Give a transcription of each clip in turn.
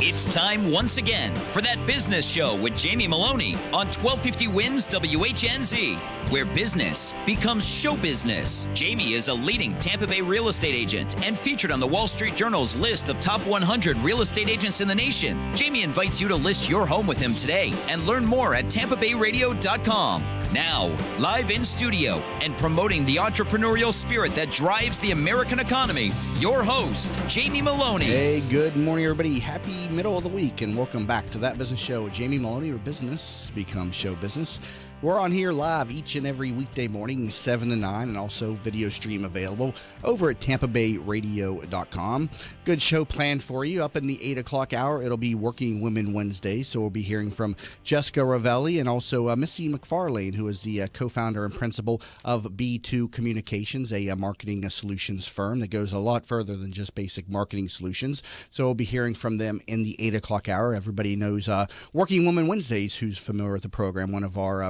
It's time once again for That Business Show with Jamie Maloney on 1250 Wins WHNZ, where business becomes show business. Jamie is a leading Tampa Bay real estate agent and featured on the Wall Street Journal's list of top 100 real estate agents in the nation. Jamie invites you to list your home with him today and learn more at tampabayradio.com. Now, live in studio and promoting the entrepreneurial spirit that drives the American economy, your host, Jamie Maloney. Hey, good morning, everybody. Happy middle of the week, and welcome back to That Business Show with Jamie Maloney, where business becomes show business. We're on here live each and every weekday morning, 7 to 9, and also video stream available over at tampabayradio.com. Good show planned for you. Up in the 8 o'clock hour, it'll be Working Women Wednesday, so we'll be hearing from Jessica Ravelli and also Missy McFarlane, who is the co-founder and principal of B2 Communications, a marketing solutions firm that goes a lot further than just basic marketing solutions. So we'll be hearing from them in the 8 o'clock hour. Everybody knows Working Women Wednesdays, who's familiar with the program, one of our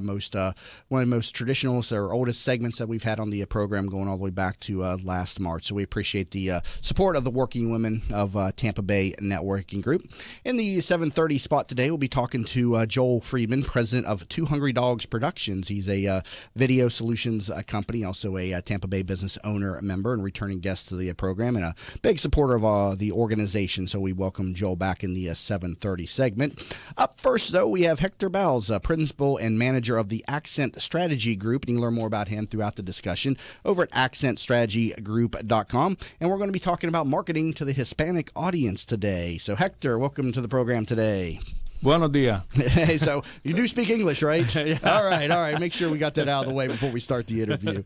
one of the most traditional, or oldest segments that we've had on the program, going all the way back to last March. So we appreciate the support of the Working Women of Tampa Bay Networking Group. In the 7:30 spot today, we'll be talking to Joel Friedman, president of Two Hungry Dogs Productions. He's a video solutions company, also a Tampa Bay business owner, member, and returning guest to the program, and a big supporter of the organization. So we welcome Joel back in the 7:30 segment. Up first, though, we have Hector Bowles, principal and manager of the Accent Strategy Group, and you can learn more about him throughout the discussion over at accentstrategygroup.com. And we're going to be talking about marketing to the Hispanic audience today. So, Hector, welcome to the program today. Buenos dias. Hey, so you do speak English, right? Yeah. All right. Make sure we got that out of the way before we start the interview.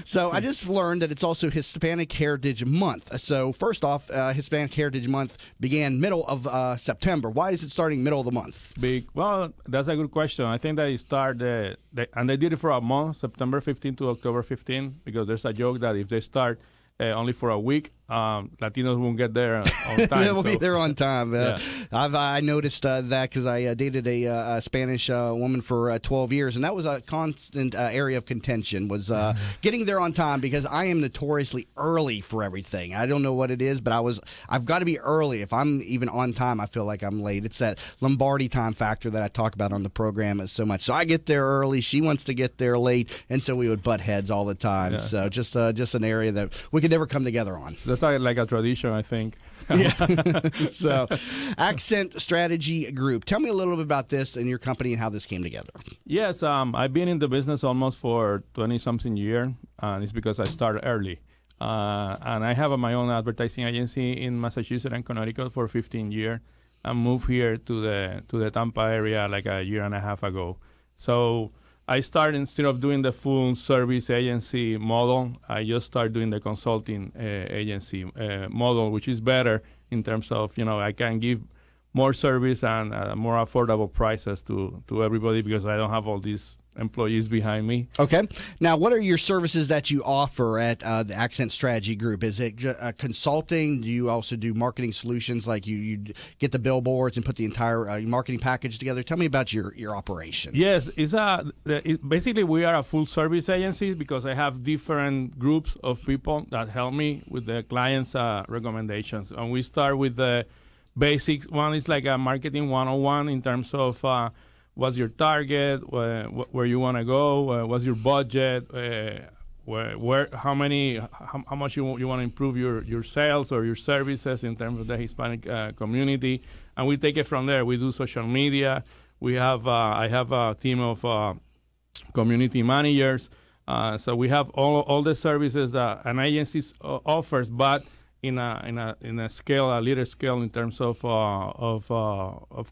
So I just learned that it's also Hispanic Heritage Month. So first off, Hispanic Heritage Month began middle of September. Why is it starting middle of the month? Well, that's a good question. I think that it started, and they did it for a month, September 15 to October 15, because there's a joke that if they start only for a week, Latinos won't get there on time. They will be there on time. Yeah. I noticed that because I dated a Spanish woman for 12 years, and that was a constant area of contention, was getting there on time, because I am notoriously early for everything. I don't know what it is, but I've got to be early. If I'm even on time, I feel like I'm late. It's that Lombardi time factor that I talk about on the program so much. So I get there early. She wants to get there late, and so we would butt heads all the time. Yeah. So just an area that we could never come together on. That's like a tradition, I think. Yeah. So, Accent Strategy Group. Tell me a little bit about this and your company and how this came together. Yes, I've been in the business almost for 20-something years, and it's because I started early. And I have my own advertising agency in Massachusetts and Connecticut for 15 years. I moved here to the Tampa area like a year and a half ago. So I started, instead of doing the full service agency model, I just started doing the consulting agency model, which is better in terms of, I can give more service and more affordable prices to everybody, because I don't have all these employees behind me. Okay. Now, what are your services that you offer at the Accent Strategy Group? Is it consulting? Do you also do marketing solutions, like you get the billboards and put the entire marketing package together? Tell me about your operation. Yes, basically we are a full service agency, because I have different groups of people that help me with the clients' recommendations. And we start with the basics. One is like a marketing 101 in terms of what's your target, where you want to go, what's your budget, how much you want to improve your sales or your services in terms of the Hispanic community, and we take it from there. We do social media. I have a team of community managers. So we have all the services that an agency offers, but in a scale, a little scale in terms of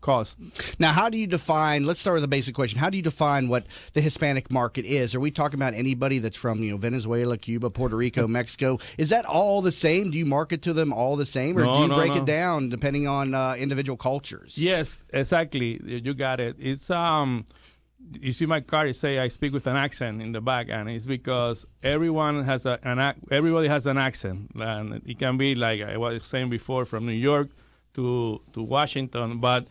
cost. Now, how do you define? Let's start with a basic question. How do you define what the Hispanic market is? Are we talking about anybody that's from Venezuela, Cuba, Puerto Rico, Mexico? Is that all the same? Do you market to them all the same, or do you break it down depending on individual cultures? Yes, exactly. You got it. It's you see my card, it say I speak with an accent in the back, and it's because everybody has an accent, and it can be, like I was saying before, from New York to Washington, but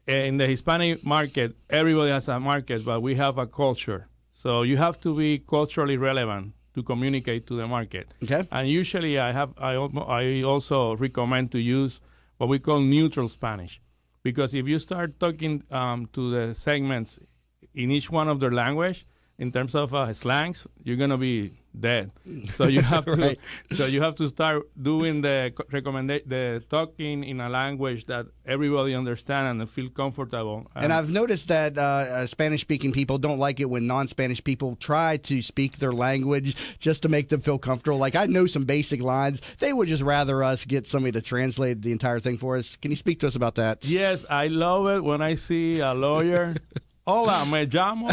in the Hispanic market, everybody has a market, but we have a culture. So you have to be culturally relevant to communicate to the market. Okay. And usually I also recommend to use what we call neutral Spanish. Because if you start talking to the segments in each one of their language, in terms of slangs, you're gonna be dead. So you have to, Right. so you have to start doing the the talking in a language that everybody understand and feel comfortable. And I've noticed that Spanish-speaking people don't like it when non-Spanish people try to speak their language just to make them feel comfortable. Like, I know some basic lines. They would just rather us get somebody to translate the entire thing for us. Can you speak to us about that? Yes, I love it when I see a lawyer. Hola, me llamo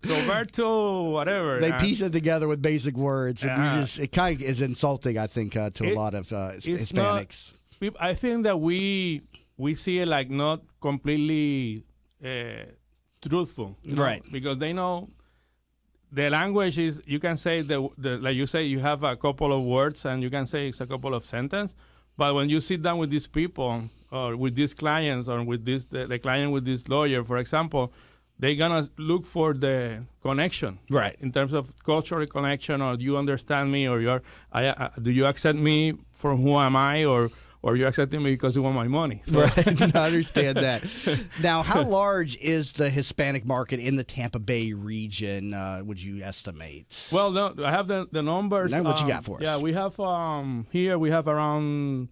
Roberto, whatever. They piece it together with basic words, and it kind of is insulting, I think, to a lot of Hispanics. I think that we see it like not completely truthful, right? Because they know the language is. You can say like you say, you have a couple of words, and you can say it's a couple of sentences. But when you sit down with these people, or with these clients, or with this the client with this lawyer, for example, they're gonna look for the connection, right? In terms of cultural connection, or do you understand me, or do you accept me for who am I, or you're accepting me because you want my money? So. Right, I understand that. Now, how large is the Hispanic market in the Tampa Bay region? Would you estimate? Well, no, I have the numbers. Now, what you got for us? Yeah, we have here we have around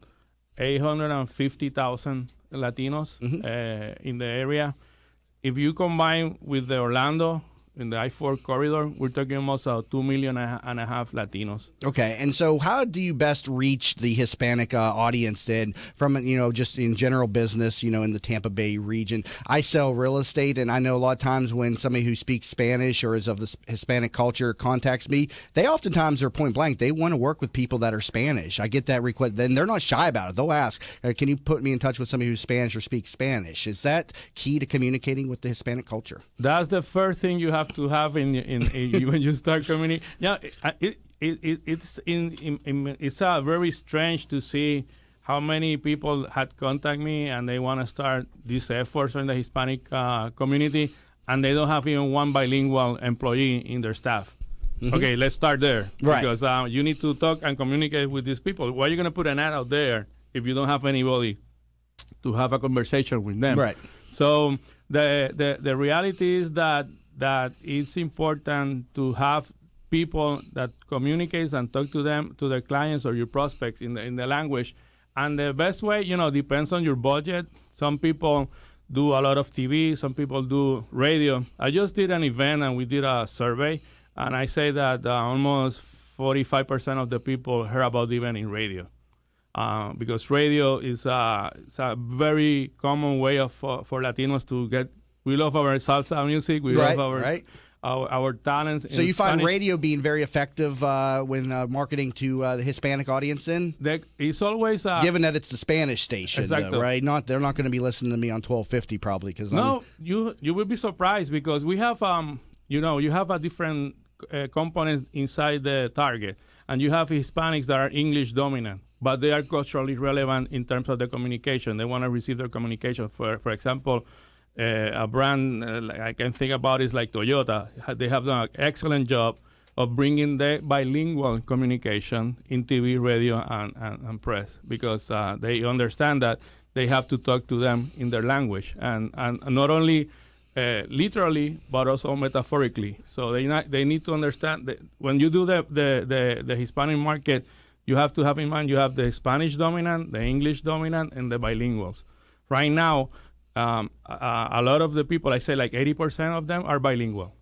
850,000 Latinos in the area. If you combine with the Orlando, in the I-4 corridor, we're talking almost 2.5 million Latinos. Okay, and so how do you best reach the Hispanic audience then from, just in general business, in the Tampa Bay region? I sell real estate, and I know a lot of times when somebody who speaks Spanish or is of the Hispanic culture contacts me, they oftentimes are point blank. They want to work with people that are Spanish. I get that request. Then they're not shy about it. They'll ask, can you put me in touch with somebody who's Spanish or speaks Spanish? Is that key to communicating with the Hispanic culture? That's the first thing you have to have in when you start communicating. Yeah, it's very strange to see how many people had contact me and they want to start these efforts in the Hispanic community, and they don't have even one bilingual employee in their staff. Okay, let's start there. Right. Because you need to talk and communicate with these people. Why are you going to put an ad out there if you don't have anybody to have a conversation with them? Right. So the reality is that it's important to have people that communicates and talk to them, to their clients or your prospects in the language. And the best way, depends on your budget. Some people do a lot of TV, some people do radio. I just did an event and we did a survey, and I say that almost 45% of the people heard about the event in radio. Because radio is it's a very common way for Latinos to get. We love our salsa music. We love our talents. So you find Spanish. radio being very effective when marketing to the Hispanic audience then? It's always... given that it's the Spanish station, though, right? They're not going to be listening to me on 1250 probably. You will be surprised because we have, you have a different components inside the target. And you have Hispanics that are English dominant, but they are culturally relevant in terms of the communication. They want to receive their communication. For example... a brand I can think about is like Toyota. They have done an excellent job of bringing the bilingual communication in TV, radio, and press, because they understand that they have to talk to them in their language, and not only literally but also metaphorically. So they need to understand that when you do the Hispanic market, you have to have in mind you have the Spanish dominant, the English dominant, and the bilinguals. Right now. A lot of the people, I say like 80% of them are bilingual.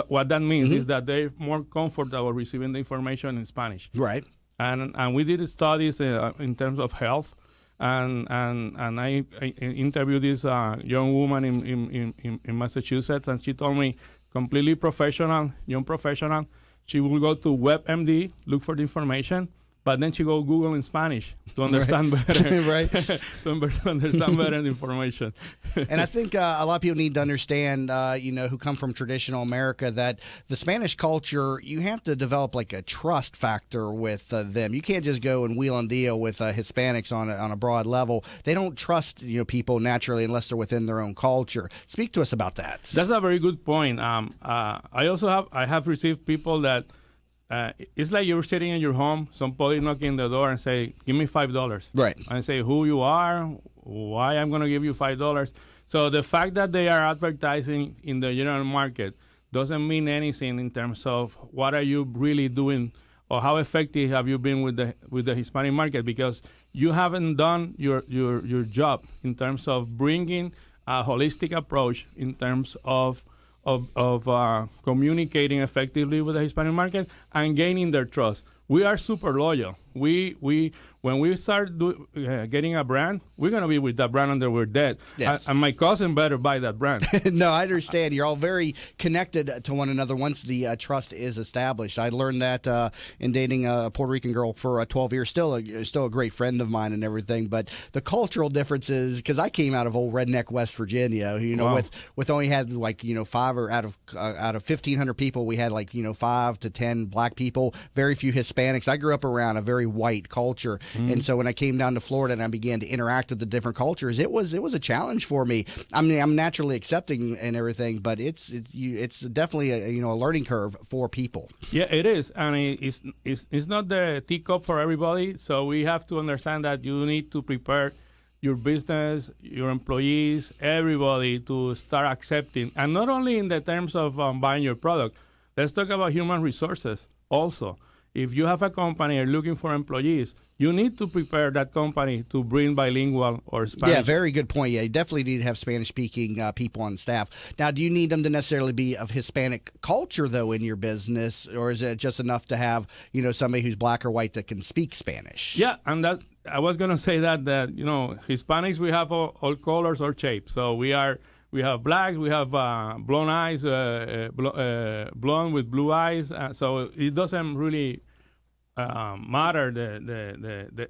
What that means is that they're more comfortable receiving the information in Spanish. Right. And we did studies in terms of health, and I interviewed this young woman in Massachusetts, and she told me, completely professional, young professional, she will go to WebMD, look for the information, but then she go Google in Spanish to understand better, right? to understand better the information. And I think a lot of people need to understand, who come from traditional America, that the Spanish culture, you have to develop like a trust factor with them. You can't just go and wheel and deal with Hispanics on a broad level. They don't trust people naturally unless they're within their own culture. Speak to us about that. That's a very good point. I have received people that it's like you're sitting in your home, somebody knocking the door and say, give me $5. Right. And say who you are, why I'm going to give you $5. So the fact that they are advertising in the general market doesn't mean anything in terms of what are you really doing or how effective have you been with the Hispanic market, because you haven't done your job in terms of bringing a holistic approach in terms of communicating effectively with the Hispanic market and gaining their trust. We are super loyal. When we start getting a brand, we're going to be with that brand until we're dead. Yes. And my cousin better buy that brand. No, I understand. You're all very connected to one another once the trust is established. I learned that in dating a Puerto Rican girl for 12 years, still a great friend of mine and everything. But the cultural differences, because I came out of old redneck West Virginia, wow. with only had 5 or out of 1,500 people, we had 5 to 10 black people, very few Hispanics. I grew up around a very white culture. And so when I came down to Florida and I began to interact with the different cultures, it was a challenge for me. I mean, I'm naturally accepting and everything, but it's definitely a learning curve for people. Yeah, it is, and it's not the teacup for everybody. So we have to understand that you need to prepare your business, your employees, everybody to start accepting, and not only in the terms of buying your product. Let's talk about human resources also. If you have a company and looking for employees, you need to prepare that company to bring bilingual or Spanish. Yeah, very good point. Yeah, you definitely need to have Spanish-speaking people on staff. Now, do you need them to necessarily be of Hispanic culture, though, in your business, or is it just enough to have, somebody who's black or white that can speak Spanish? Yeah, and that I was going to say that Hispanics, we have all colors or shapes. So we have blacks, we have blonde eyes, blonde with blue eyes. So it doesn't really matter.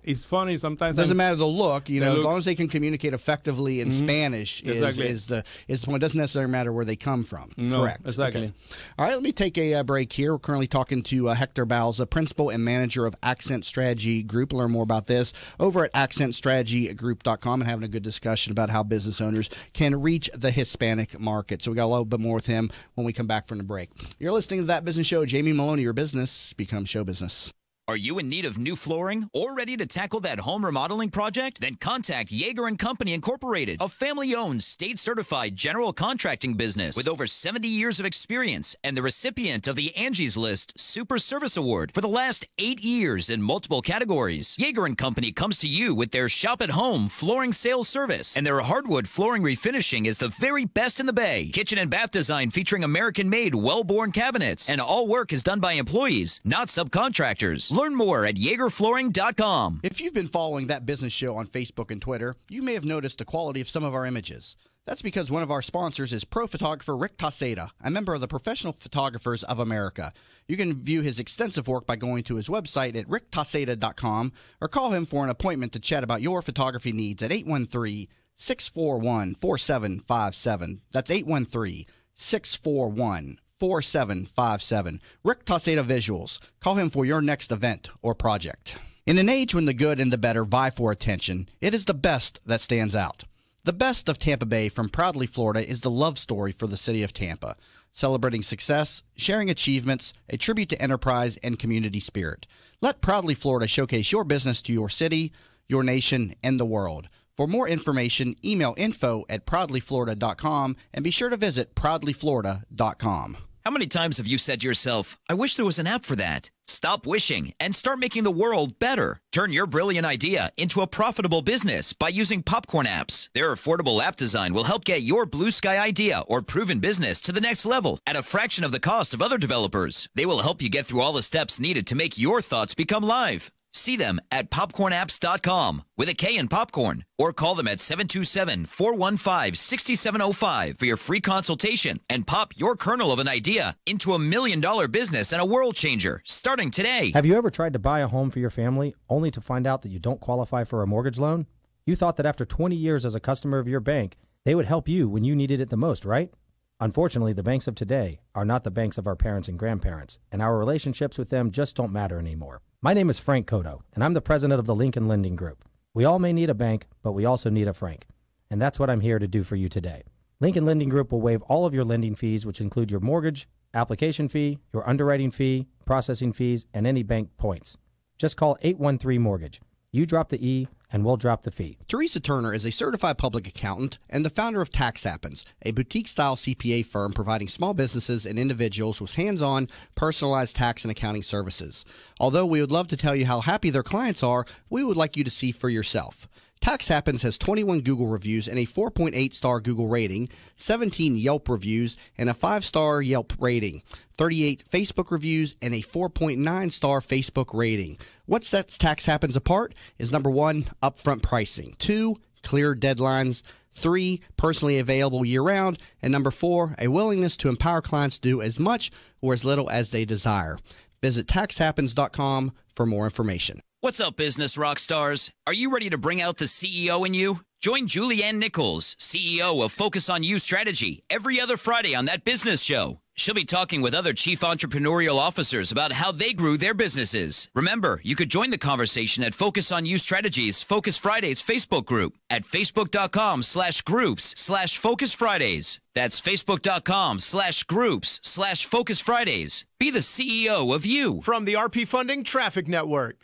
It's funny sometimes. It doesn't matter the look, as long as they can communicate effectively in Spanish is the point. It doesn't necessarily matter where they come from. No, correct. Exactly. Okay. All right, let me take a break here. We're currently talking to Hector Balza, principal and manager of Accent Strategy Group. Learn more about this over at accentstrategygroup.com and having a good discussion about how business owners can reach the Hispanic market. So we got a little bit more with him when we come back from the break. You're listening to That Business Show. Jamie Maloney, your business becomes show business. Are you in need of new flooring or ready to tackle that home remodeling project? Then contact Yeager & Company Incorporated, a family-owned, state-certified general contracting business with over 70 years of experience and the recipient of the Angie's List Super Service Award for the last 8 years in multiple categories. Yeager & Company comes to you with their shop-at-home flooring sales service, and their hardwood flooring refinishing is the very best in the Bay. Kitchen and bath design featuring American-made, well-born cabinets, and all work is done by employees, not subcontractors. Learn more at YeagerFlooring.com. If you've been following That Business Show on Facebook and Twitter, you may have noticed the quality of some of our images. That's because one of our sponsors is pro photographer Rick Taseda, a member of the Professional Photographers of America. You can view his extensive work by going to his website at ricktaseda.com or call him for an appointment to chat about your photography needs at 813-641-4757. That's 813-641-4757. 4757. Rick Taseda Visuals. Call him for your next event or project. In an age when the good and the better vie for attention, it is the best that stands out. The best of Tampa Bay from Proudly Florida is the love story for the city of Tampa, celebrating success, sharing achievements, a tribute to enterprise and community spirit. Let Proudly Florida showcase your business to your city, your nation, and the world. For more information, email info@proudlyflorida.com and be sure to visit proudlyflorida.com. How many times have you said to yourself, I wish there was an app for that? Stop wishing and start making the world better. Turn your brilliant idea into a profitable business by using Popcorn apps. Their affordable app design will help get your blue sky idea or proven business to the next level at a fraction of the cost of other developers. They will help you get through all the steps needed to make your thoughts become live. See them at popcornapps.com with a K in popcorn, or call them at 727-415-6705 for your free consultation and pop your kernel of an idea into $1 million business and a world changer starting today. Have you ever tried to buy a home for your family only to find out that you don't qualify for a mortgage loan? You thought that after 20 years as a customer of your bank, they would help you when you needed it the most, right? Unfortunately, the banks of today are not the banks of our parents and grandparents, and our relationships with them just don't matter anymore. My name is Frank Cotto, and I'm the president of the Lincoln Lending Group. We all may need a bank, but we also need a Frank, and that's what I'm here to do for you today. Lincoln Lending Group will waive all of your lending fees, which include your mortgage, application fee, your underwriting fee, processing fees, and any bank points. Just call 813-MORTGAGE. You drop the E, and we'll drop the fee. Teresa Turner is a certified public accountant and the founder of Tax Happens, a boutique-style CPA firm providing small businesses and individuals with hands-on, personalized tax and accounting services. Although we would love to tell you how happy their clients are, we would like you to see for yourself. Tax Happens has 21 Google reviews and a 4.8-star Google rating, 17 Yelp reviews and a 5-star Yelp rating, 38 Facebook reviews and a 4.9-star Facebook rating. What sets Tax Happens apart is number 1, upfront pricing, 2, clear deadlines, 3, personally available year-round, and number 4, a willingness to empower clients to do as much or as little as they desire. Visit taxhappens.com for more information. What's up, business rock stars? Are you ready to bring out the CEO in you? Join Julianne Nichols, CEO of Focus on You Strategy, every other Friday on That Business Show. She'll be talking with other chief entrepreneurial officers about how they grew their businesses. Remember, you could join the conversation at Focus on You Strategies Focus Fridays Facebook group at facebook.com/groups/Focus Fridays. That's facebook.com/groups/Focus Fridays. Be the CEO of you. From the RP Funding Traffic Network.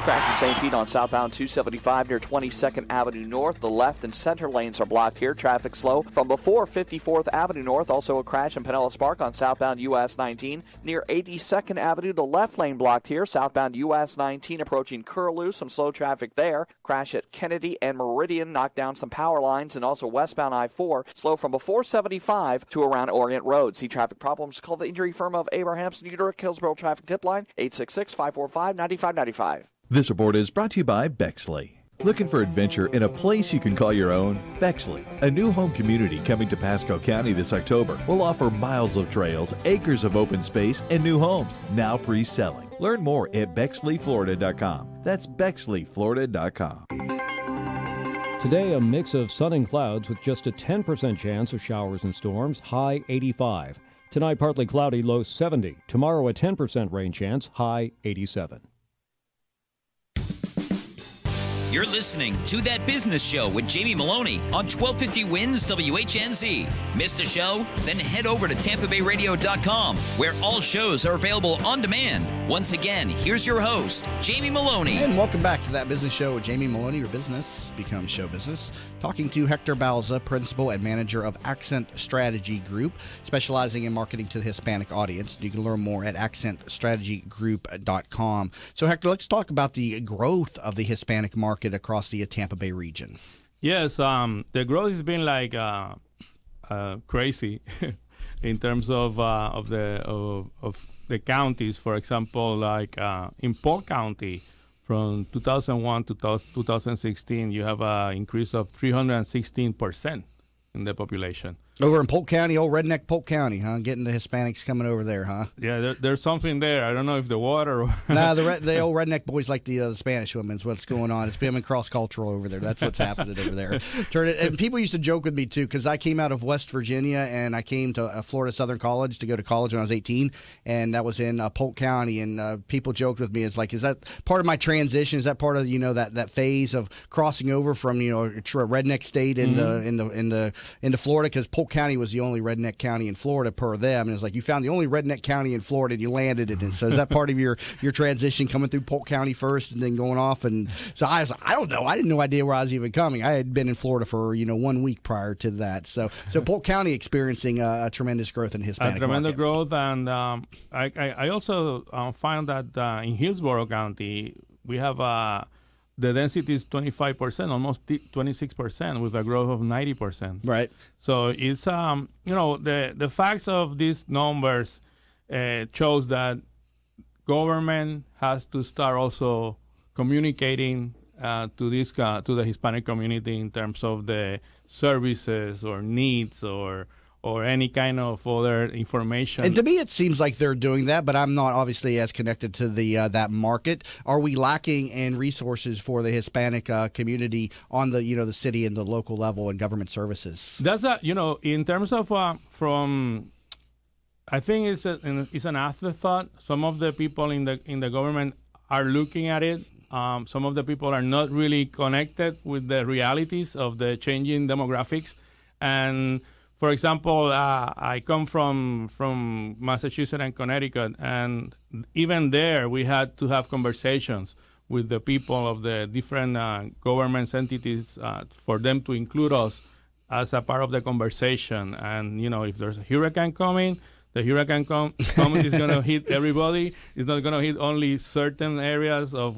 Crash in St. Pete on southbound 275 near 22nd Avenue North. The left and center lanes are blocked here. Traffic slow from before 54th Avenue North. Also a crash in Pinellas Park on southbound US 19 near 82nd Avenue. The left lane blocked here. Southbound US 19 approaching Curlew. Some slow traffic there. Crash at Kennedy and Meridian knocked down some power lines, and also westbound I-4 slow from before 75 to around Orient Road. See traffic problems? Call the injury firm of Abrahamson Uterick, Hillsborough Traffic Tip Line 866-545-9595. This report is brought to you by Bexley. Looking for adventure in a place you can call your own? Bexley, a new home community coming to Pasco County this October, will offer miles of trails, acres of open space, and new homes, now pre-selling. Learn more at BexleyFlorida.com. That's BexleyFlorida.com. Today, a mix of sun and clouds with just a 10% chance of showers and storms, high 85. Tonight, partly cloudy, low 70. Tomorrow, a 10% rain chance, high 87. You're listening to That Business Show with Jamie Maloney on 1250 Wins WHNZ. Missed a show? Then head over to TampaBayRadio.com, where all shows are available on demand. Once again, here's your host, Jamie Maloney. And welcome back to That Business Show with Jamie Maloney, where business becomes show business. Talking to Hector Balza, principal and manager of Accent Strategy Group, specializing in marketing to the Hispanic audience. You can learn more at accentstrategygroup.com. So, Hector, let's talk about the growth of the Hispanic market across the Tampa Bay region. Yes, the growth has been like crazy in terms of the counties. For example, like in Polk County, from 2001 to 2016, you have an increase of 316% in the population. Over in Polk County, old redneck Polk County, huh? Getting the Hispanics coming over there, huh? Yeah, there's something there. I don't know if the water or... Nah, the old redneck boys like the Spanish women is what's going on. It's becoming cross-cultural over there. That's what's happening over there. And people used to joke with me, too, because I came out of West Virginia, and I came to Florida Southern College to go to college when I was 18, and that was in Polk County, and people joked with me. It's like, is that part of my transition? Is that part of, that phase of crossing over from, a redneck state into Florida? Because Polk County was the only redneck county in Florida per them, and it's like you found the only redneck county in Florida and you landed in it. So is that part of your transition, coming through Polk County first and then going off? And so I was like, I don't know, I didn't know idea where I was even coming. I had been in Florida for 1 week prior to that. So Polk County experiencing a tremendous growth in Hispanic tremendous market. growth, and I also found that in Hillsborough County we have the density is 25%, almost 26%, with a growth of 90%. Right. So it's the facts of these numbers shows that government has to start also communicating to the Hispanic community in terms of the services or needs or any kind of other information. And to me, it seems like they're doing that, but I'm not obviously as connected to the that market. Are we lacking in resources for the Hispanic community on the the city and the local level and government services? That's in terms of from, I think it's an afterthought. Some of the people in the government are looking at it. Some of the people are not really connected with the realities of the changing demographics, and For example, I come from Massachusetts and Connecticut, and even there we had to have conversations with the people of the different government entities for them to include us as a part of the conversation. And, if there's a hurricane coming, the hurricane is going to hit everybody. It's not going to hit only certain areas of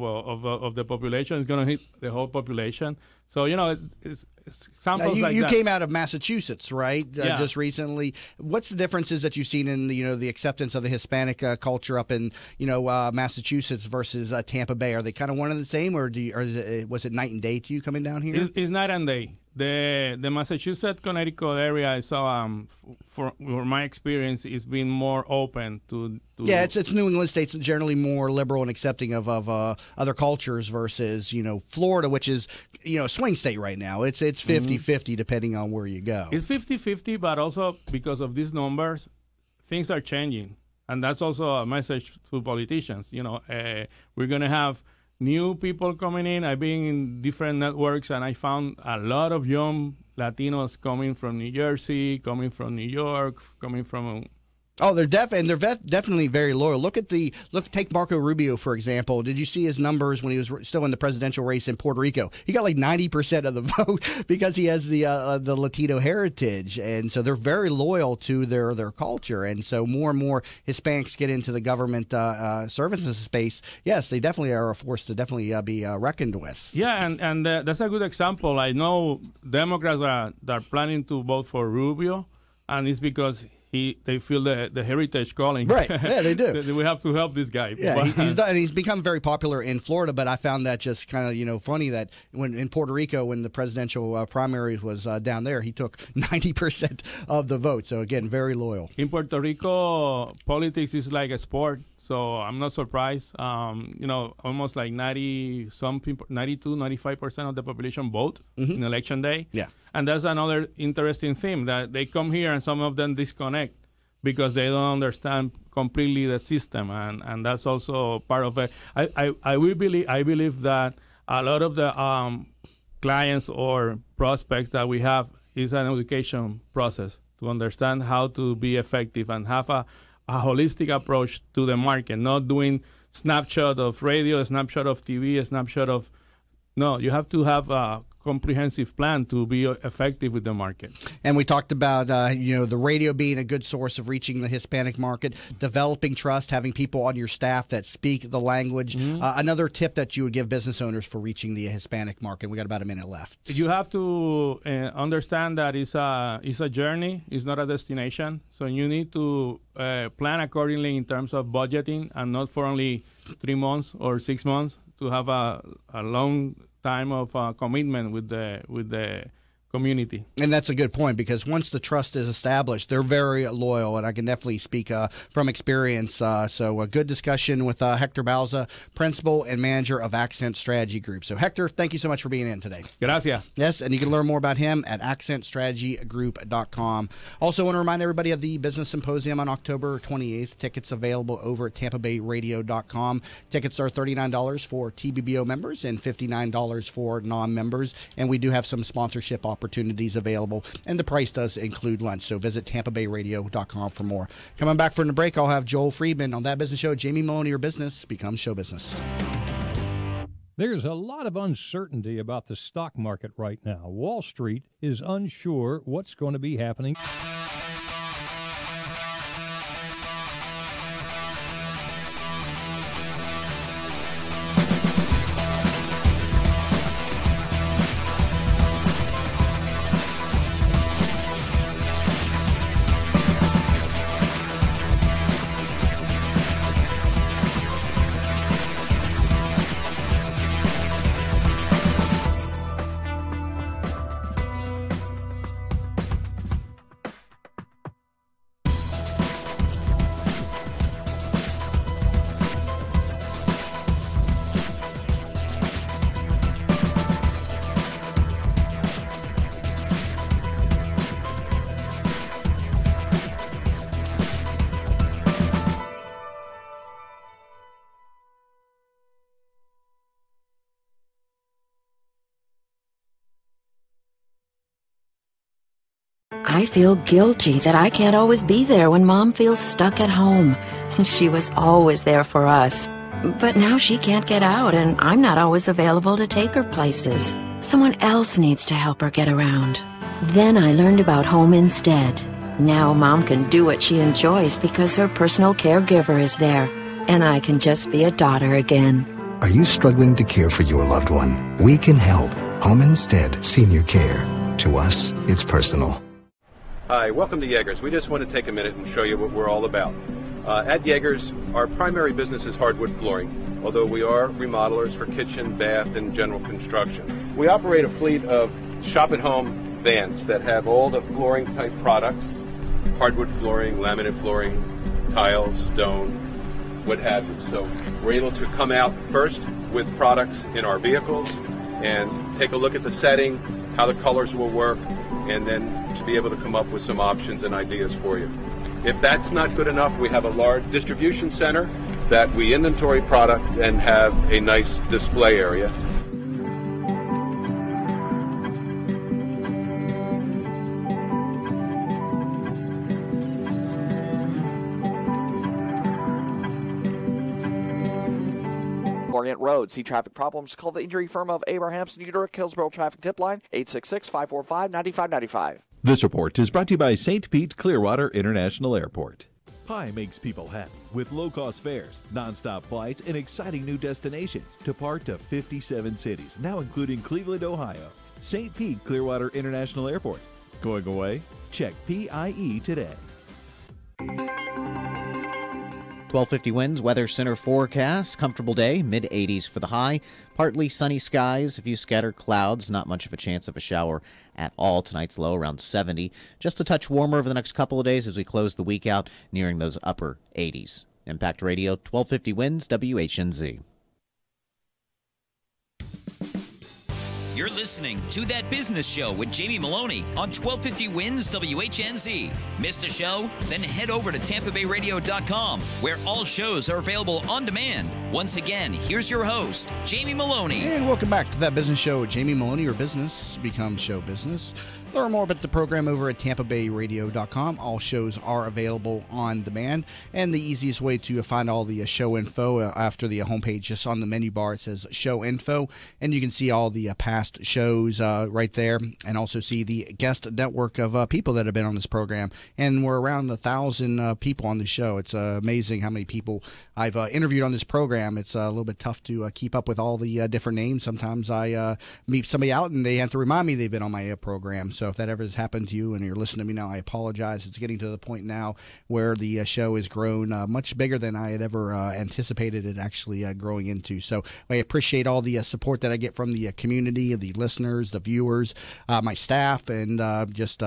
the population. It's going to hit the whole population. So, it's examples like that. You came out of Massachusetts, right? Yeah. Just recently. What's the differences that you've seen in the acceptance of the Hispanic culture up in Massachusetts versus Tampa Bay? Are they kind of one and the same, or was it night and day to you coming down here? It's night and day. The Massachusetts Connecticut area is for my experience, it's been more open to it's New England states generally more liberal and accepting of other cultures versus Florida, which is a swing state right now. It's 50-50 depending on where you go. It's 50-50, but also because of these numbers, things are changing, and that's also a message to politicians. We're gonna have new people coming in. I've been in different networks, and I found a lot of young Latinos coming from New Jersey, coming from New York, coming from... Oh, they're definitely very loyal. Take Marco Rubio, for example. Did you see his numbers when he was still in the presidential race in Puerto Rico? He got like 90% of the vote because he has the Latino heritage, and so they're very loyal to their culture. And so more and more Hispanics get into the government services space. Yes, they definitely are a force to definitely be reckoned with. Yeah, and that's a good example. I know Democrats that are planning to vote for Rubio, and it's because they feel the heritage calling. Right. Yeah, they do. We have to help this guy. Yeah, he's become very popular in Florida, but I found that just kind of funny that when in Puerto Rico, when the presidential primaries was down there, he took 90% of the vote. So again, very loyal. In Puerto Rico, politics is like a sport, so I'm not surprised. Almost like 95% of the population vote in election day. Yeah. And that's another interesting thing, that they come here and some of them disconnect because they don't understand completely the system, and that's also part of it. I believe that a lot of the clients or prospects that we have is an education process to understand how to be effective and have a holistic approach to the market, not doing snapshot of radio, a snapshot of TV, a snapshot of... No, you have to have a comprehensive plan to be effective with the market. And we talked about the radio being a good source of reaching the Hispanic market, developing trust, having people on your staff that speak the language. Another tip that you would give business owners for reaching the Hispanic market. We got about a minute left. You have to understand that it's a journey, it's not a destination. So you need to plan accordingly in terms of budgeting, and not for only 3 months or 6 months, to have a long time of commitment with the community. And that's a good point, because once the trust is established, they're very loyal, and I can definitely speak from experience. So a good discussion with Hector Balza, Principal and Manager of Accent Strategy Group. So Hector, thank you so much for being in today. Gracias. Yes, and you can learn more about him at accentstrategygroup.com. Also want to remind everybody of the Business Symposium on October 28th. Tickets available over at tampabayradio.com. Tickets are $39 for TBBO members and $59 for non-members, and we do have some sponsorship opportunities available, and the price does include lunch. So visit tampabayradio.com for more. Coming back from the break, I'll have Joel Friedman on That Business Show. Jamie Maloney, your business becomes show business. There's a lot of uncertainty about the stock market right now. Wall Street is unsure what's going to be happening. I feel guilty that I can't always be there when Mom feels stuck at home. She was always there for us. But now she can't get out, and I'm not always available to take her places. Someone else needs to help her get around. Then I learned about Home Instead. Now Mom can do what she enjoys because her personal caregiver is there, and I can just be a daughter again. Are you struggling to care for your loved one? We can help. Home Instead Senior Care. To us, it's personal. Hi, welcome to Yeager's. We just want to take a minute and show you what we're all about. At Yeager's, our primary business is hardwood flooring, although we are remodelers for kitchen, bath, and general construction. We operate a fleet of shop-at-home vans that have all the flooring-type products, hardwood flooring, laminate flooring, tiles, stone, what have you. So we're able to come out first with products in our vehicles and take a look at the setting, how the colors will work, and then to be able to come up with some options and ideas for you. If that's not good enough, we have a large distribution center that we inventory product and have a nice display area. Orient Road. See traffic problems? Call the injury firm of Abrahamson Udrich, Hillsborough Traffic Tip Line, 866-545-9595. This report is brought to you by St. Pete Clearwater International Airport. Pi makes people happy with low-cost fares, non-stop flights, and exciting new destinations. Depart to 57 cities, now including Cleveland, Ohio. St. Pete Clearwater International Airport. Going away? Check PIE today. 1250 winds, weather center forecast. Comfortable day, mid-80s for the high. Partly sunny skies, a few scattered clouds, not much of a chance of a shower at all. Tonight's low around 70. Just a touch warmer over the next couple of days as we close the week out, nearing those upper 80s. Impact Radio, 1250 winds, WHNZ. You're listening to That Business Show with Jamie Maloney on 1250 Wins WHNZ. Missed a show? Then head over to TampaBayRadio.com, where all shows are available on demand. Once again, here's your host, Jamie Maloney. And welcome back to That Business Show with Jamie Maloney, where business becomes show business. Learn more about the program over at TampaBayRadio.com. All shows are available on demand. And the easiest way to find all the show info after the homepage, just on the menu bar, it says Show Info. And you can see all the past shows right there, and also see the guest network of people that have been on this program. And we're around 1,000 people on the show. It's amazing how many people I've interviewed on this program. It's a little bit tough to keep up with all the different names. Sometimes I meet somebody out and they have to remind me they've been on my program. So if that ever has happened to you and you're listening to me now, I apologize. It's getting to the point now where the show has grown much bigger than I had ever anticipated it actually growing into. So I appreciate all the support that I get from the community, the listeners, the viewers, my staff, and just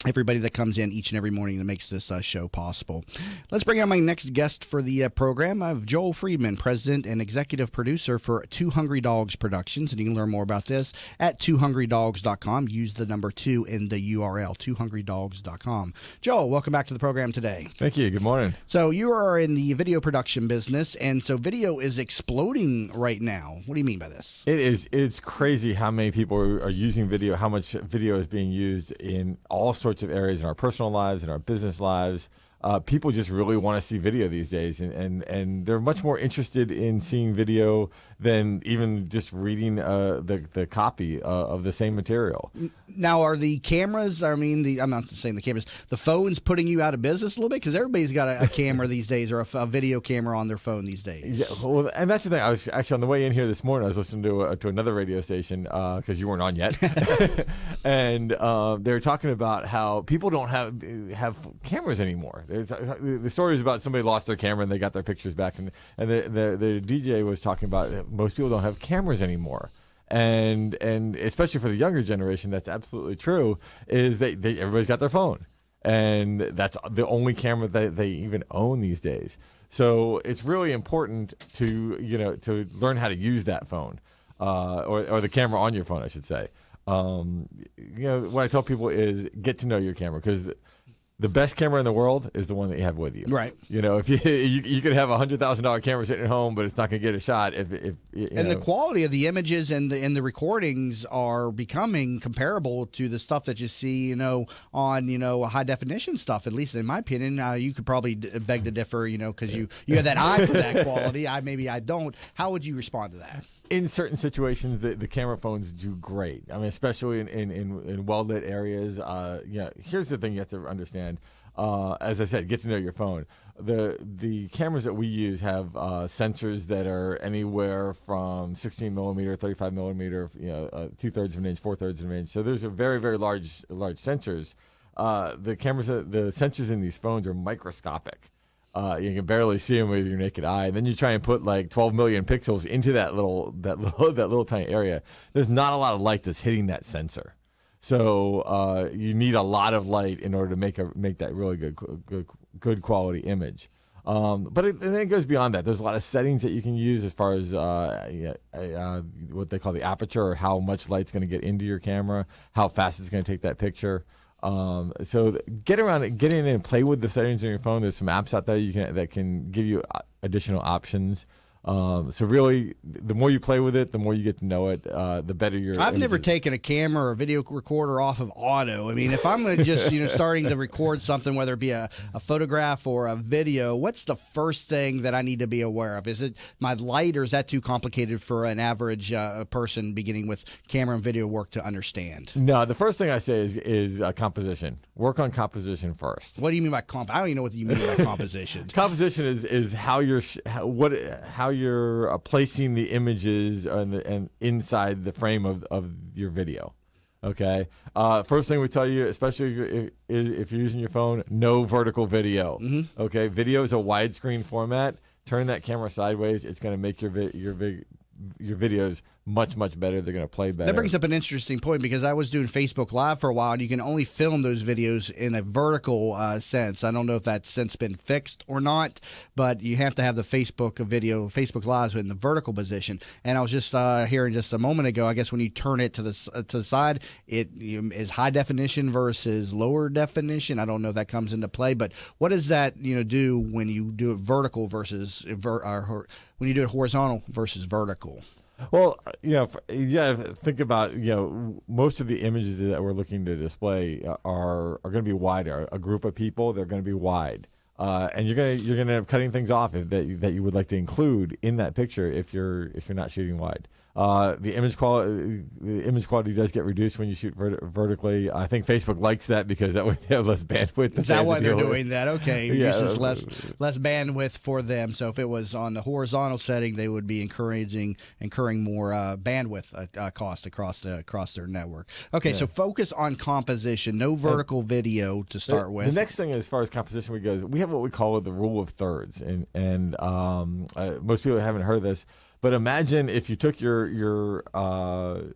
everybody that comes in each and every morning that makes this show possible. Let's bring on my next guest for the program. I have Joel Friedman, president and executive producer for Two Hungry Dogs Productions, and you can learn more about this at twohungrydogs.com. Use the number 2 in the URL, twohungrydogs.com. Joel, welcome back to the program today. Thank you. Good morning. So you are in the video production business, and so video is exploding right now. What do you mean by this? It's crazy how many people are using video, how much video is being used in all sorts of areas in our personal lives, in our business lives. People just really want to see video these days, and they're much more interested in seeing video than even just reading the copy of the same material. Now, are the cameras, I'm not saying the cameras, the phones putting you out of business a little bit? Because everybody's got a camera these days, or a video camera on their phone these days. Yeah, well, and that's the thing. I was actually on the way in here this morning, I was listening to another radio station, because you weren't on yet. And they were talking about how people don't have cameras anymore. The story is about somebody lost their camera and they got their pictures back, and the DJ was talking about most people don't have cameras anymore. And especially for the younger generation, that's absolutely true, is everybody's got their phone. And that's the only camera that they even own these days. So it's really important to learn how to use that phone, or the camera on your phone, I should say. What I tell people is get to know your camera, because the best camera in the world is the one that you have with you. Right. If you could have $100,000 camera sitting at home, but it's not going to get a shot. If the quality of the images and the recordings are becoming comparable to the stuff that you see, on high definition stuff. At least in my opinion, you could probably beg to differ, because you have that eye for that quality. Maybe I don't. How would you respond to that? In certain situations, the camera phones do great. I mean, especially in well-lit areas. Here's the thing you have to understand. As I said, get to know your phone. The cameras that we use have sensors that are anywhere from 16 millimeter, 35 millimeter, 2/3 of an inch, 4/3 of an inch. So those are very, very large sensors. The sensors in these phones are microscopic. You can barely see them with your naked eye, and then you try and put like 12 million pixels into that little tiny area. There's not a lot of light that's hitting that sensor, so you need a lot of light in order to make that really good quality image. But then it goes beyond that. There's a lot of settings that you can use as far as what they call the aperture, or how much light's going to get into your camera, how fast it's going to take that picture. So get in and play with the settings on your phone. There's some apps out there that can give you additional options. So really, the more you play with it, the more you get to know it, the better your I've never taken a camera or a video recorder off of auto. I mean, if I'm just starting to record something, whether it be a photograph or a video, what's the first thing that I need to be aware of? Is it my light, or is that too complicated for an average person beginning with camera and video work to understand? No, the first thing I say is composition. Work on composition first. What do you mean by comp? I don't even know what you mean by composition. Composition is how you're placing the images and inside the frame of your video. Okay. First thing we tell you, especially if you're using your phone, no vertical video. Mm-hmm. Okay. Video is a widescreen format. Turn that camera sideways. It's going to make your videos much, much better. They're going to play better. That brings up an interesting point, because I was doing Facebook Live for a while, and you can only film those videos in a vertical sense. I don't know if that's since been fixed or not, but you have to have the Facebook Lives in the vertical position. And I was just hearing just a moment ago, I guess when you turn it to the side, it is high definition versus lower definition. I don't know if that comes into play, but what does that do when you do it vertical versus when you do it horizontal versus vertical? Well, think about, most of the images that we're looking to display are going to be wide. A group of people, they're going to be wide. And you're going to end up cutting things off that you would like to include in that picture if you're not shooting wide. The image quality does get reduced when you shoot vertically. I think Facebook likes that because that way they have less bandwidth. Is that why they're doing that? Okay, uses less bandwidth for them. So if it was on the horizontal setting, they would be incurring more bandwidth cost across their network. Okay, so focus on composition. No vertical video to start with. The next thing, as far as composition goes, we have what we call the rule of thirds, and most people haven't heard of this. But imagine if you took your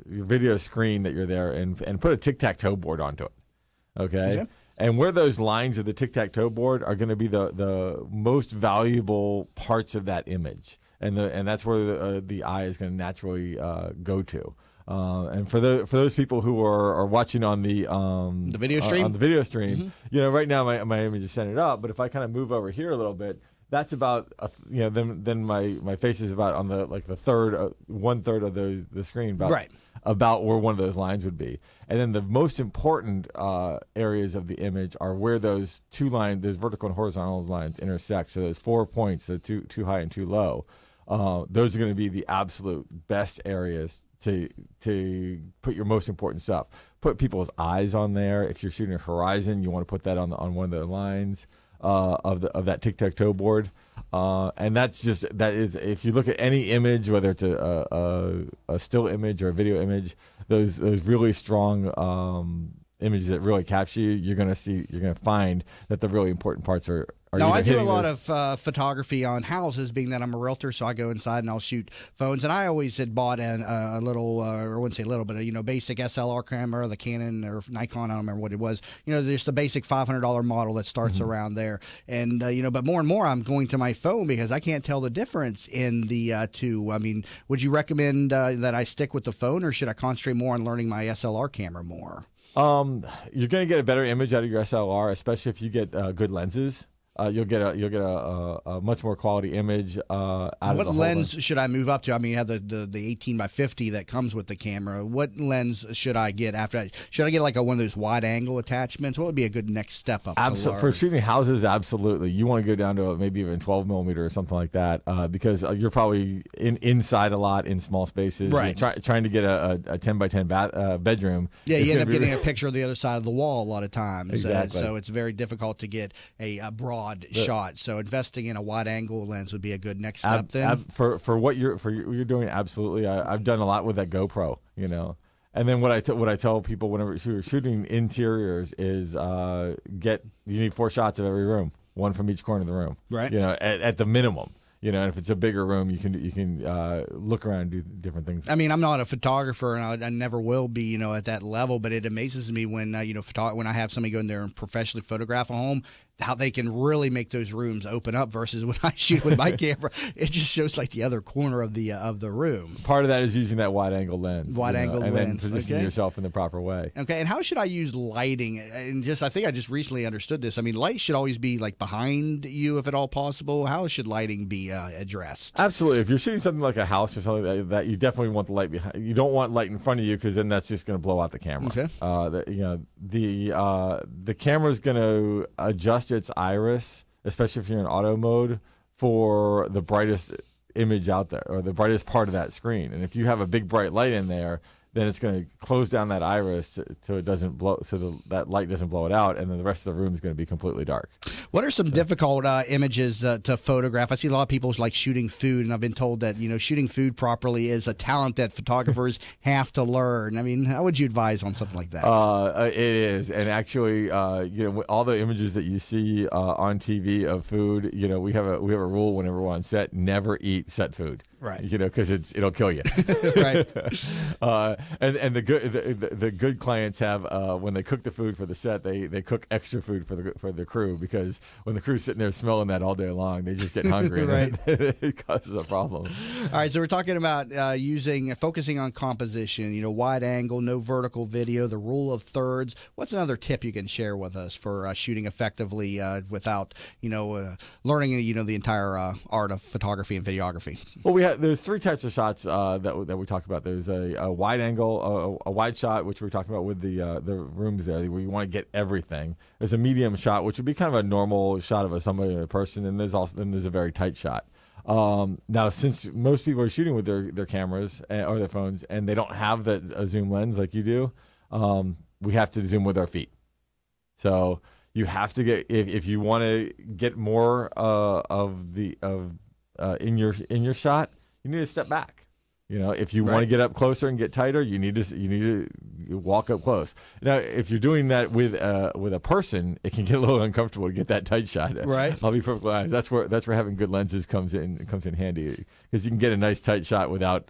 video screen that you're there and put a tic-tac-toe board onto it, okay? Yeah. And where those lines of the tic-tac-toe board are going to be the most valuable parts of that image, and that's where the eye is going to naturally go to. And for those people who are watching on the video stream, mm-hmm. Right now my image is centered up, but if I kind of move over here a little bit. That's about then my face is about on the 1/3 of the screen, about where one of those lines would be, and then the most important areas of the image are where those two lines, those vertical and horizontal lines, intersect. So those 4 points, the too high and too low, those are going to be the absolute best areas to put your most important stuff. Put people's eyes on there. If you're shooting a horizon, you want to put that on one of the lines. Of that tic-tac-toe board, and that is if you look at any image, whether it's a still image or a video image, those really strong images that really capture you, you're going to find that the really important parts are. No, I do a lot of photography on houses, being that I'm a realtor, so I go inside and I'll shoot phones. And I always had bought a little, or I wouldn't say little, but a basic SLR camera, the Canon or Nikon, I don't remember what it was. Just a basic $500 model that starts mm-hmm. around there. And but more and more I'm going to my phone because I can't tell the difference in the two. I mean, would you recommend that I stick with the phone, or should I concentrate more on learning my SLR camera more? You're going to get a better image out of your SLR, especially if you get good lenses. You'll get a much more quality image out of the whole What lens should I move up to? I mean, you have the 18 by 50 that comes with the camera. What lens should I get after that? Should I get like one of those wide angle attachments? What would be a good next step up? For shooting houses, absolutely. You want to go down to maybe even 12 millimeter or something like that, because you're probably inside a lot in small spaces. Right. You're trying to get a 10 by 10 bedroom. Yeah, you end up getting a picture of the other side of the wall a lot of times. Exactly. So it's very difficult to get a broad shot. So investing in a wide angle lens would be a good next step. For what you're doing, absolutely. I've done a lot with that GoPro, And then what I tell people whenever you're shooting interiors is you need 4 shots of every room, 1 from each corner of the room, right? At the minimum. And if it's a bigger room, you can look around and do different things. I mean, I'm not a photographer, and I never will be, at that level. But it amazes me when when I have somebody go in there and professionally photograph a home, how they can really make those rooms open up versus when I shoot with my camera. It just shows like the other corner of the room. Part of that is using that wide angle lens. And then positioning yourself in the proper way. Okay, and how should I use lighting? And I think I just recently understood this. I mean, light should always be like behind you if at all possible. How should lighting be addressed? Absolutely. If you're shooting something like a house or something like that, you definitely want the light behind. You don't want light in front of you because then that's just going to blow out the camera. Okay. The camera's going to adjust its iris, especially if you're in auto mode, for the brightest image out there or the brightest part of that screen. And if you have a big bright light in there, then it's going to close down that iris so it doesn't blow, that light doesn't blow it out, and then the rest of the room is going to be completely dark. What are some difficult images to photograph? I see a lot of people like shooting food, and I've been told that shooting food properly is a talent that photographers have to learn. I mean, how would you advise on something like that? It is, and actually, all the images that you see on TV of food, we have a rule whenever we're on set: never eat set food. Right. Because it'll kill you. Right. And the good clients have when they cook the food for the set, they cook extra food for the crew, because when the crew's sitting there smelling that all day long, they just get hungry. Right. And it causes a problem. All right, so we're talking about focusing on composition. Wide angle, no vertical video, the rule of thirds. What's another tip you can share with us for shooting effectively without learning the entire art of photography and videography? Well, there's 3 types of shots that we talk about. There's a wide angle, a wide shot, which we're talking about with the rooms there, where you want to get everything. There's a medium shot, which would be kind of a normal shot of somebody or a person, and there's a very tight shot. Now, since most people are shooting with their cameras or their phones, and they don't have a zoom lens like you do, we have to zoom with our feet. So you have to get, if you want to get more in your shot, you need to step back. If you want to get up closer and get tighter, you need to walk up close. Now, if you're doing that with a person, it can get a little uncomfortable to get that tight shot. Right. I'll be perfectly honest. That's where having good lenses comes in handy, because you can get a nice tight shot without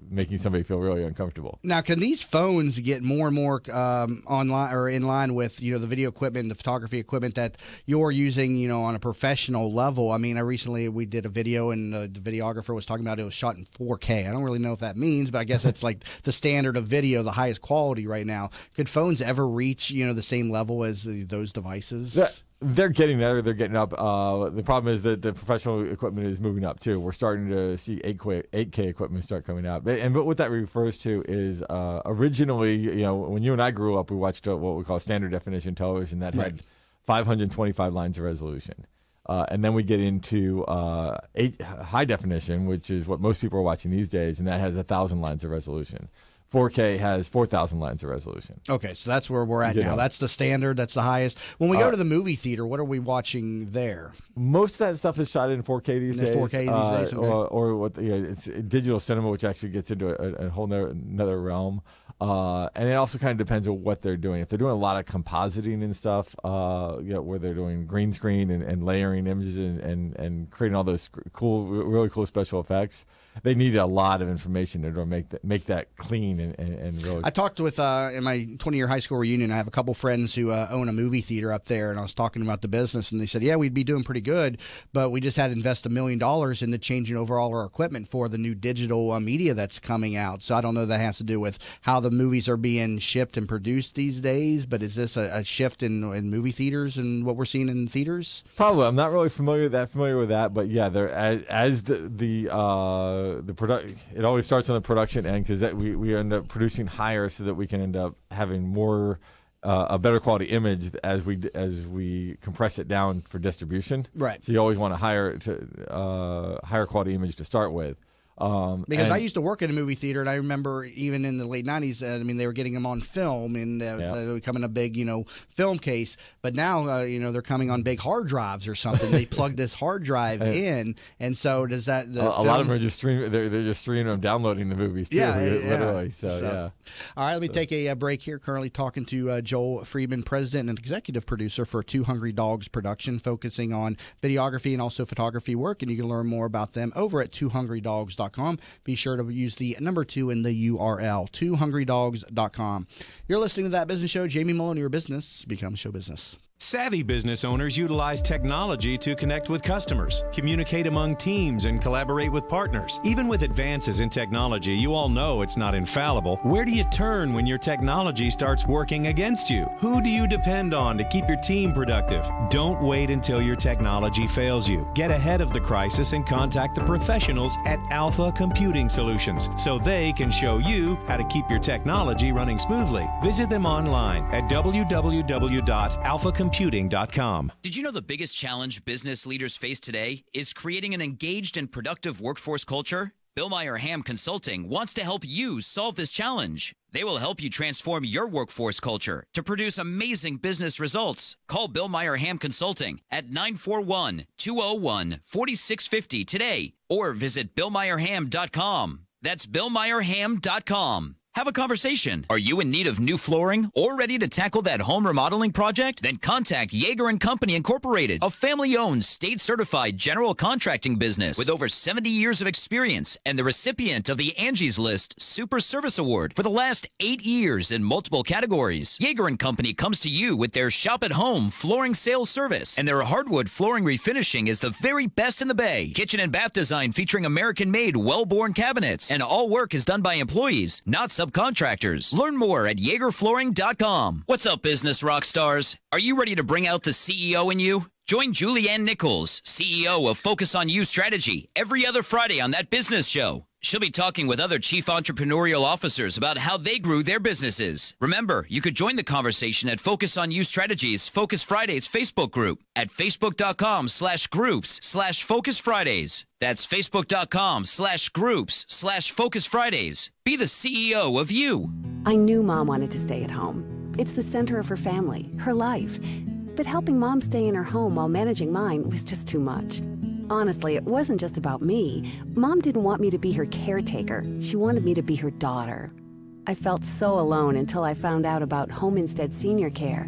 making somebody feel really uncomfortable. Now, can these phones get more and more online or in line with the video equipment, the photography equipment that you're using on a professional level? I mean, recently we did a video, and the videographer was talking about it was shot in 4K. I don't really know what that means, but I guess that's like the standard of video, the highest quality right now. Could phones ever reach the same level as those devices? They're getting there. They're getting up. The problem is that the professional equipment is moving up too. We're starting to see 8K equipment start coming out. But what that refers to is originally, when you and I grew up, we watched what we call standard definition television that had 525 lines of resolution. And then we get into high definition, which is what most people are watching these days, and that has 1,000 lines of resolution. 4K has 4,000 lines of resolution. Okay, so that's where we're at now. That's the standard. That's the highest. When we go to the movie theater, what are we watching there? Most of that stuff is shot in 4K these days. 4K these days, okay. Or what? It's digital cinema, which actually gets into a whole another realm. And it also kind of depends on what they're doing. If they're doing a lot of compositing and stuff, where they're doing green screen and layering images and creating all those really cool special effects, they need a lot of information to make that clean and really. I talked with in my 20-year high school reunion. I have a couple friends who own a movie theater up there, and I was talking about the business, and they said, "Yeah, we'd be doing pretty good, but we just had to invest $1 million into changing over all our equipment for the new digital media that's coming out." So I don't know if that has to do with how the movies are being shipped and produced these days, but is this a shift in movie theaters and what we're seeing in theaters? Probably. I'm not really familiar with that, but yeah, there as the product, it always starts on the production end because we end up producing higher so that we can end up having more a better quality image as we compress it down for distribution. Right. So you always want a higher quality image to start with. Because I used to work in a movie theater, and I remember even in the late 90s, they were getting them on film, and they were becoming a big, film case. But now, they're coming on big hard drives or something. They plug this hard drive in, and so does that. A lot of them are just streaming. They're just streaming them, downloading the movies too. Literally. So yeah. All right, let me take a break here. Currently talking to Joel Friedman, president and executive producer for Two Hungry Dogs Production, focusing on videography and also photography work. And you can learn more about them over at twohungrydogs.com. Be sure to use the number 2 in the URL, twohungrydogs.com. You're listening to That Business Show. Jamie Maloney, your business becomes show business. Savvy business owners utilize technology to connect with customers, communicate among teams, and collaborate with partners. Even with advances in technology, you all know it's not infallible. Where do you turn when your technology starts working against you? Who do you depend on to keep your team productive? Don't wait until your technology fails you. Get ahead of the crisis and contact the professionals at Alpha Computing Solutions so they can show you how to keep your technology running smoothly. Visit them online at www.alphacomputing.com. Did you know the biggest challenge business leaders face today is creating an engaged and productive workforce culture? Bill Meyer Ham Consulting wants to help you solve this challenge. They will help you transform your workforce culture to produce amazing business results. Call Bill Meyer Ham Consulting at 941-201-4650 today or visit BillMeyerHam.com. That's BillMeyerHam.com. Have a conversation. Are you in need of new flooring or ready to tackle that home remodeling project? Then contact Yeager & Company Incorporated, a family-owned, state-certified general contracting business with over 70 years of experience and the recipient of the Angie's List Super Service Award for the last 8 years in multiple categories. Yeager & Company comes to you with their shop-at-home flooring sales service, and their hardwood flooring refinishing is the very best in the Bay. Kitchen and bath design featuring American-made, well-born cabinets, and all work is done by employees, not subcontractors. Learn more at YeagerFlooring.com. What's up, business rock stars? Are you ready to bring out the CEO in you? Join Julianne Nichols, CEO of Focus on You Strategy, every other Friday on That Business Show. She'll be talking with other chief entrepreneurial officers about how they grew their businesses. Remember, you could join the conversation at Focus on You Strategies Focus Fridays Facebook group at facebook.com/groups/Focus Fridays. That's facebook.com/groups/Focus Fridays. Be the CEO of you. I knew Mom wanted to stay at home. It's the center of her family, her life. But helping Mom stay in her home while managing mine was just too much. Honestly, it wasn't just about me. Mom didn't want me to be her caretaker. She wanted me to be her daughter. I felt so alone until I found out about Home Instead Senior Care.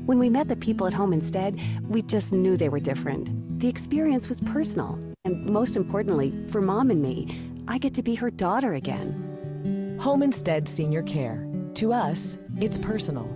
When we met the people at Home Instead, we just knew they were different. The experience was personal. And most importantly, for Mom and me, I get to be her daughter again. Home Instead Senior Care. To us, it's personal.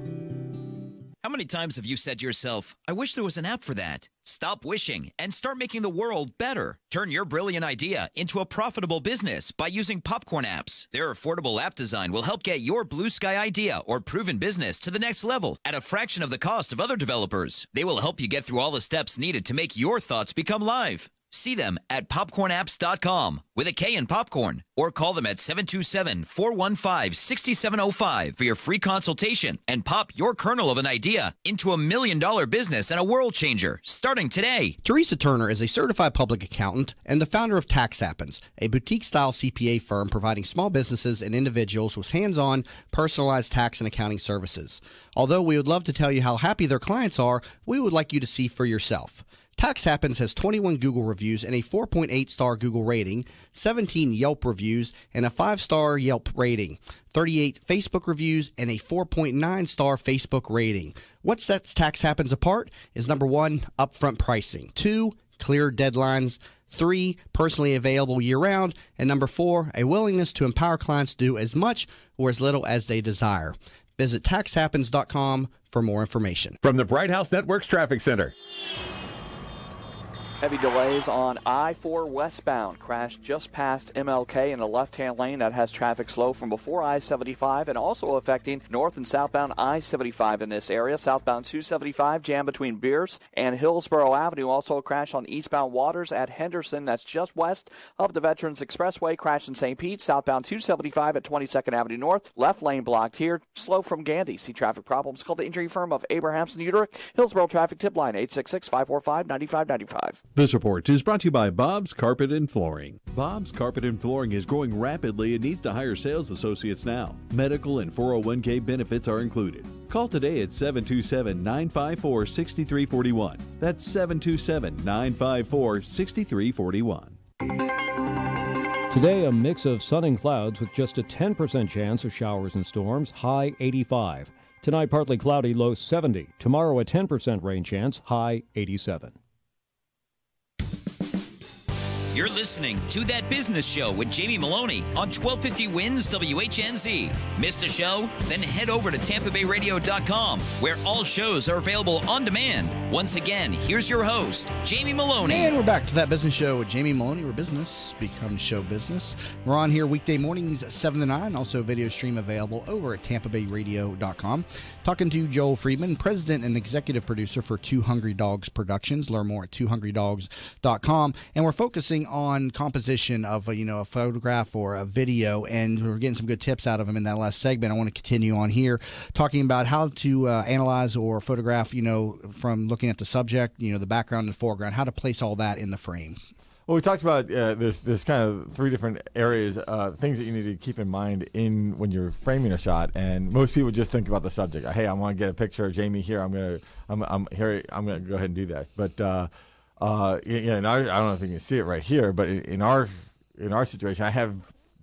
How many times have you said to yourself, I wish there was an app for that? Stop wishing and start making the world better. Turn your brilliant idea into a profitable business by using Popcorn apps. Their affordable app design will help get your blue sky idea or proven business to the next level at a fraction of the cost of other developers. They will help you get through all the steps needed to make your thoughts become live. See them at popcornapps.com with a K in popcorn, or call them at 727-415-6705 for your free consultation and pop your kernel of an idea into $1 million business and a world changer starting today. Teresa Turner is a certified public accountant and the founder of Tax Happens, a boutique-style CPA firm providing small businesses and individuals with hands-on, personalized tax and accounting services. Although we would love to tell you how happy their clients are, we would like you to see for yourself. Tax Happens has 21 Google reviews and a 4.8-star Google rating, 17 Yelp reviews and a 5-star Yelp rating, 38 Facebook reviews and a 4.9-star Facebook rating. What sets Tax Happens apart is number 1, upfront pricing, 2, clear deadlines, 3, personally available year-round. And number 4, a willingness to empower clients to do as much or as little as they desire. Visit taxhappens.com for more information. From the Bright House Networks Traffic Center. Heavy delays on I-4 westbound. Crash just past MLK in the left-hand lane. That has traffic slow from before I-75 and also affecting north and southbound I-75 in this area. Southbound 275 jam between Bierce and Hillsborough Avenue. Also a crash on eastbound Waters at Henderson. That's just west of the Veterans Expressway. Crash in St. Pete. Southbound 275 at 22nd Avenue North. Left lane blocked here. Slow from Gandy. See traffic problems. Call the injury firm of Abrahamson Uterick. Hillsborough Traffic Tip Line 866-545-9595. This report is brought to you by Bob's Carpet and Flooring. Bob's Carpet and Flooring is growing rapidly and needs to hire sales associates now. Medical and 401k benefits are included. Call today at 727-954-6341. That's 727-954-6341. Today, a mix of sun and clouds with just a 10% chance of showers and storms, high 85. Tonight, partly cloudy, low 70. Tomorrow, a 10% rain chance, high 87. You're listening to That Business Show with Jamie Maloney on 1250 Wins WHNZ. Missed a show? Then head over to TampaBayRadio.com, where all shows are available on demand. Once again, here's your host, Jamie Maloney. And we're back to That Business Show with Jamie Maloney, where business becomes show business. We're on here weekday mornings at 7 to 9. Also, video stream available over at TampaBayRadio.com. Talking to Joel Friedman, president and executive producer for Two Hungry Dogs Productions. Learn more at twohungrydogs.com. And we're focusing on composition of a photograph or a video, and we're getting some good tips out of him in that last segment. I want to continue on here talking about how to analyze or photograph, from looking at the subject, the background and foreground, how to place all that in the frame. Well, we talked about there's kind of 3 different areas, things that you need to keep in mind when you're framing a shot. And most people just think about the subject. Hey, I want to get a picture of Jamie here. I'm gonna go ahead and do that. But and I don't know if you can see it right here, but in our situation, I have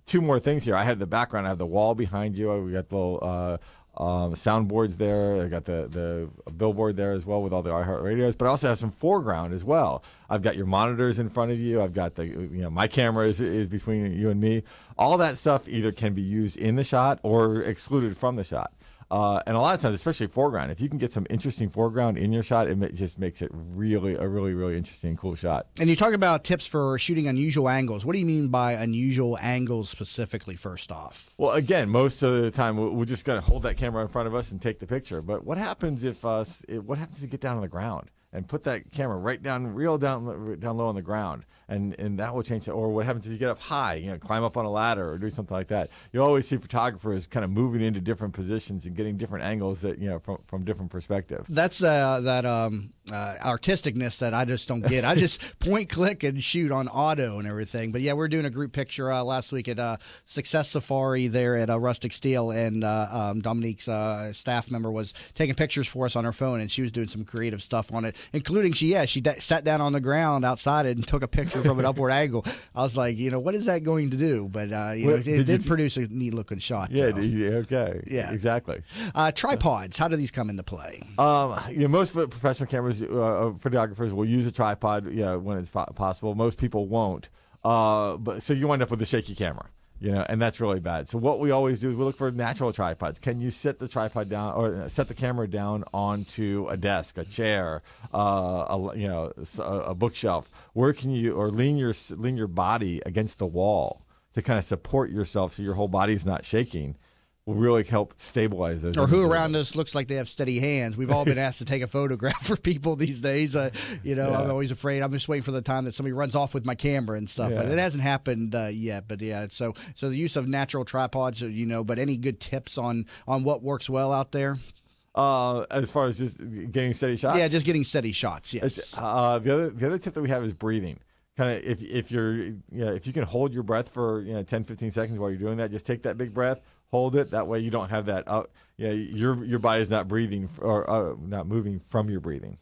2 more things here. I have the background. I have the wall behind you. We got the little soundboards there. I got the billboard there as well with all the iHeart radios, but I also have some foreground as well. I've got your monitors in front of you. I've got my camera is between you and me. All that stuff either can be used in the shot or excluded from the shot. And a lot of times, especially foreground, if you can get some interesting foreground in your shot, it just makes it really a really, really interesting, cool shot. And you talk about tips for shooting unusual angles. What do you mean by unusual angles specifically, first off? Well, again, most of the time, we're just going to hold that camera in front of us and take the picture. But what happens if we get down on the ground and put that camera real down low on the ground, and that will change it. Or what happens if you get up high, climb up on a ladder or do something like that. You always see photographers kind of moving into different positions and getting different angles that from different perspectives. That's that artisticness that I just don't get. I just point, click, and shoot on auto and everything. But yeah, we're doing a group picture last week at Success Safari there at Rustic Steel, and Dominique's staff member was taking pictures for us on her phone, and she was doing some creative stuff on it, including she sat down on the ground outside it and took a picture from an upward angle. I was like, what is that going to do? But it did produce a neat looking shot. Yeah. Okay. Yeah. Exactly. Tripods. How do these come into play? Most professional cameras, photographers will use a tripod. When it's possible. Most people won't. But so you wind up with a shaky camera. And that's really bad. So what we always do is we look for natural tripods. Can you set the tripod down or set the camera down onto a desk, a chair, a bookshelf? Where can you lean your body against the wall to kind of support yourself so your whole body's not shaking? Will really help stabilize those. Or who around us looks like they have steady hands. We've all been asked to take a photograph for people these days. I'm always afraid. I'm just waiting for the time that somebody runs off with my camera and stuff. But it hasn't happened yet. But yeah, so the use of natural tripods, but any good tips on what works well out there? As far as just getting steady shots? Yeah, just getting steady shots, yes. The other tip that we have is breathing. Kind of if you can hold your breath for 10-15 seconds while you're doing that, just take that big breath, hold it. That way you don't have that your body's not breathing or not moving from your breathing.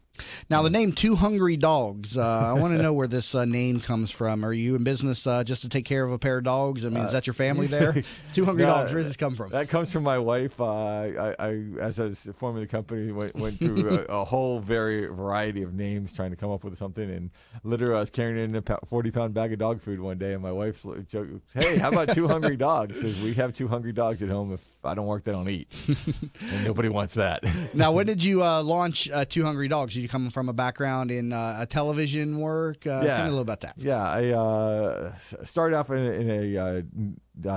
Now, the name Two Hungry Dogs, I want to know where this name comes from. Are you in business just to take care of a pair of dogs? I mean, is that your family there? Two Hungry Dogs, where does this come from? That comes from my wife. As I was forming the company, went through a whole variety of names trying to come up with something. And literally, I was carrying in a 40-pound bag of dog food one day, and my wife's joked, "Hey, how about Two Hungry Dogs?" Says, "We have 2 hungry dogs at home. If I don't work, they don't eat." And nobody wants that. Now, when did you launch Two Hungry Dogs? Did you come from a background in television work? Tell me a little about that. Yeah, I started off in a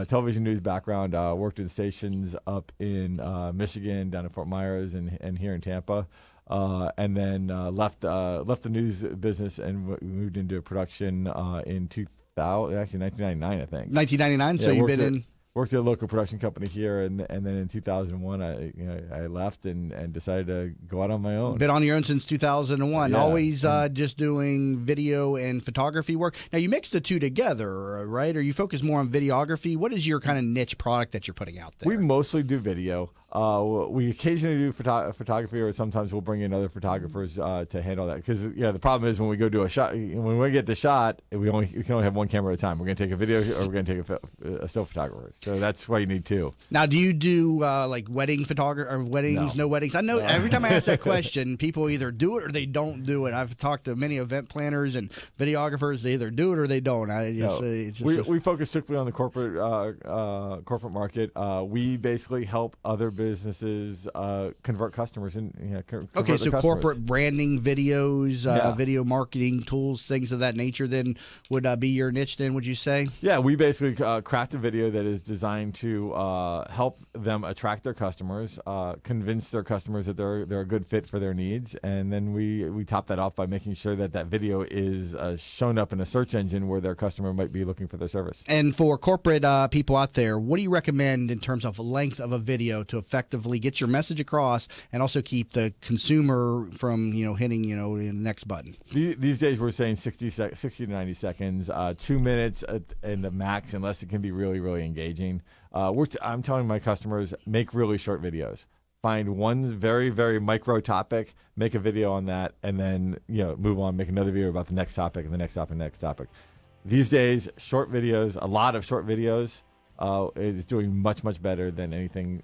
television news background. Worked in stations up in Michigan, down in Fort Myers, and here in Tampa. And then left the news business and moved into production in 1999, I think. 1999. So you've been in. Worked at a local production company here, and then in 2001, I left and decided to go out on my own. Been on your own since 2001. Yeah. Always just doing video and photography work. Now, you mix the two together, right? Or you focus more on videography? What is your kind of niche product that you're putting out there? We mostly do video. We occasionally do photography, or sometimes we'll bring in other photographers to handle that. Because the problem is when we go do a shot, when we get the shot, we can only have one camera at a time. We're going to take a video, or we're going to take a still photographer. So that's why you need 2. Now, do you do like wedding photography or weddings? No weddings. I know every time I ask that question, people either do it or they don't do it. I've talked to many event planners and videographers. They either do it or they don't. We focus strictly on the corporate market. We basically help other businesses convert customers Okay, so corporate branding videos, video marketing tools, things of that nature then would be your niche then, would you say? Yeah, we basically craft a video that is designed to help them attract their customers, convince their customers that they're a good fit for their needs, and then we top that off by making sure that video is shown up in a search engine where their customer might be looking for their service. And for corporate people out there, what do you recommend in terms of length of a video to effectively get your message across and also keep the consumer from hitting the next button? These days we're saying 60 to 90 seconds, 2 minutes in the max, unless it can be really, really engaging. I'm telling my customers, make really short videos. Find one very, very micro topic, make a video on that, and then move on, make another video about the next topic and the next topic and the next topic. These days, short videos, a lot of short videos, is doing much, much better than anything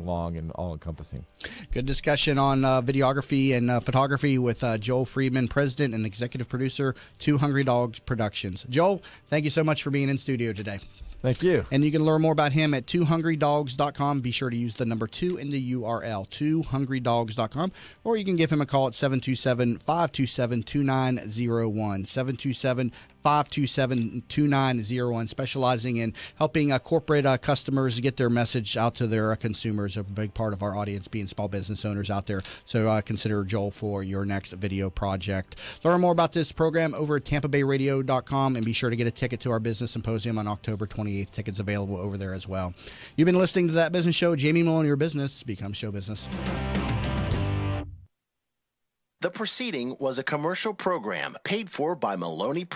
long and all-encompassing. Good discussion on videography and photography with Joel Friedman, President and Executive Producer, Two Hungry Dogs Productions. Joel, thank you so much for being in studio today. Thank you. And you can learn more about him at twohungrydogs.com. Be sure to use the number 2 in the URL, twohungrydogs.com, or you can give him a call at 727-527-2901, 727-527-2901, specializing in helping corporate customers get their message out to their consumers, a big part of our audience being small business owners out there. So consider Joel for your next video project. Learn more about this program over at tampabayradio.com, and be sure to get a ticket to our business symposium on October 28th. Tickets available over there as well. You've been listening to That Business Show. Jamie Maloney, your business becomes show business. The preceding was a commercial program paid for by Maloney Productions.